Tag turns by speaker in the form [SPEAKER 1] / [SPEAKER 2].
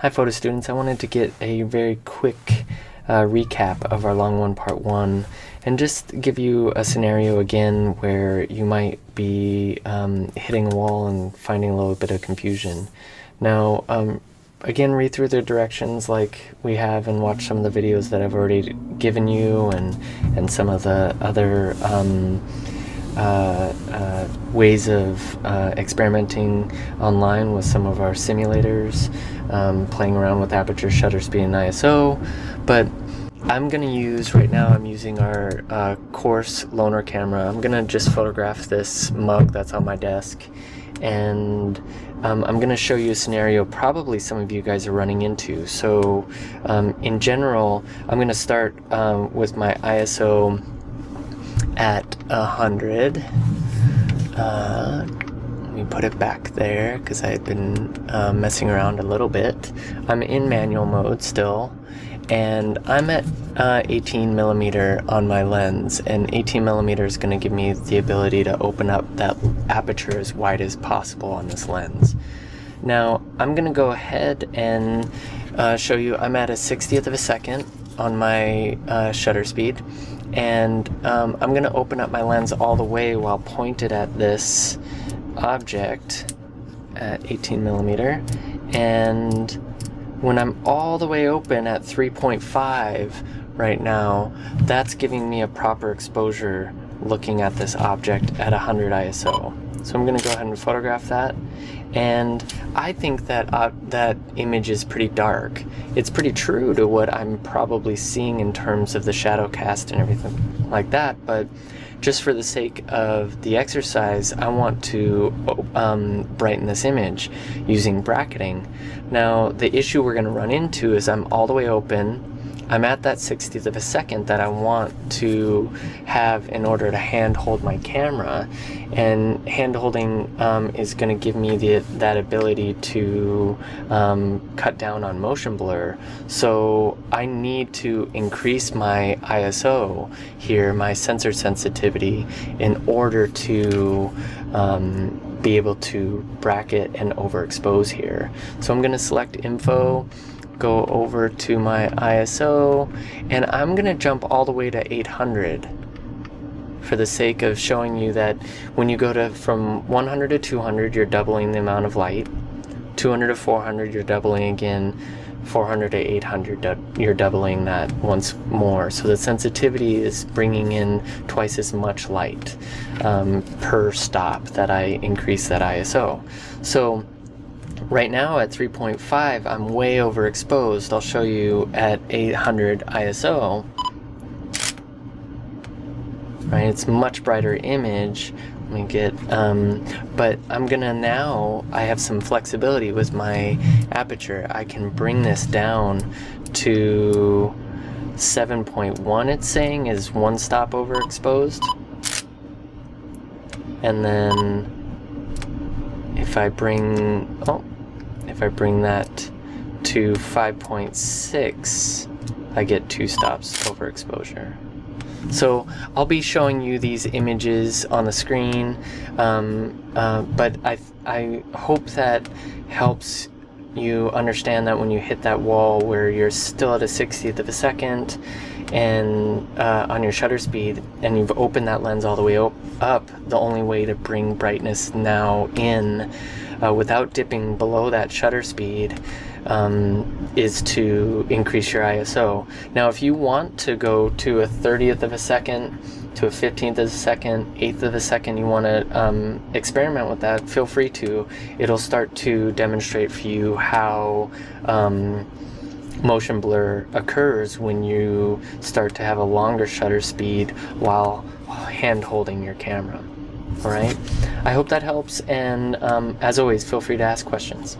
[SPEAKER 1] Hi photo students, I wanted to get a very quick recap of our Long One Part 1 and just give you a scenario again where you might be hitting a wall and finding a little bit of confusion. Now, again, read through the directions like we have and watch some of the videos that I've already given you and some of the other ways of experimenting online with some of our simulators, playing around with aperture, shutter speed, and ISO. But I'm going to use, right now I'm using our coarse loaner camera. I'm going to just photograph this mug that's on my desk, and I'm going to show you a scenario probably some of you guys are running into. So in general, I'm going to start with my ISO at 100. Let me put it back there because I had been messing around a little bit. I'm in manual mode still, and I'm at 18 millimeter on my lens, and 18 millimeter is going to give me the ability to open up that aperture as wide as possible on this lens. Now I'm going to go ahead and show you I'm at a 60th of a second on my shutter speed, and I'm going to open up my lens all the way while pointed at this object at 18 millimeter, and when I'm all the way open at 3.5 right now, that's giving me a proper exposure looking at this object at 100 ISO. So I'm going to go ahead and photograph that, and I think that that image is pretty dark. It's pretty true to what I'm probably seeing in terms of the shadow cast and everything like that, but just for the sake of the exercise, I want to brighten this image using bracketing. Now, the issue we're going to run into is I'm all the way open. I'm at that 60th of a second that I want to have in order to hand hold my camera, and hand holding is going to give me that ability to cut down on motion blur. So I need to increase my ISO here, my sensor sensitivity, in order to be able to bracket and overexpose here. So I'm going to select info, go over to my ISO, and I'm going to jump all the way to 800 for the sake of showing you that when you go from 100 to 200, you're doubling the amount of light. 200 to 400, you're doubling again. 400 to 800, you're doubling that once more. So the sensitivity is bringing in twice as much light per stop that I increase that ISO. So right now at 3.5, I'm way overexposed. I'll show you at 800 ISO. Right, it's much brighter image. Let me get, but I'm gonna now, I have some flexibility with my aperture. I can bring this down to 7.1, it's saying, is one stop overexposed. And then if I bring that to 5.6, I get 2 stops overexposure. So I'll be showing you these images on the screen, but I hope that helps you understand that when you hit that wall where you're still at a 60th of a second and on your shutter speed, and you've opened that lens all the way up, the only way to bring brightness now in without dipping below that shutter speed is to increase your ISO. Now, if you want to go to a 30th of a second, to a 15th of a second, 8th of a second, you want to experiment with that, feel free to. It'll start to demonstrate for you how motion blur occurs when you start to have a longer shutter speed while hand holding your camera. Alright, I hope that helps, and as always, feel free to ask questions.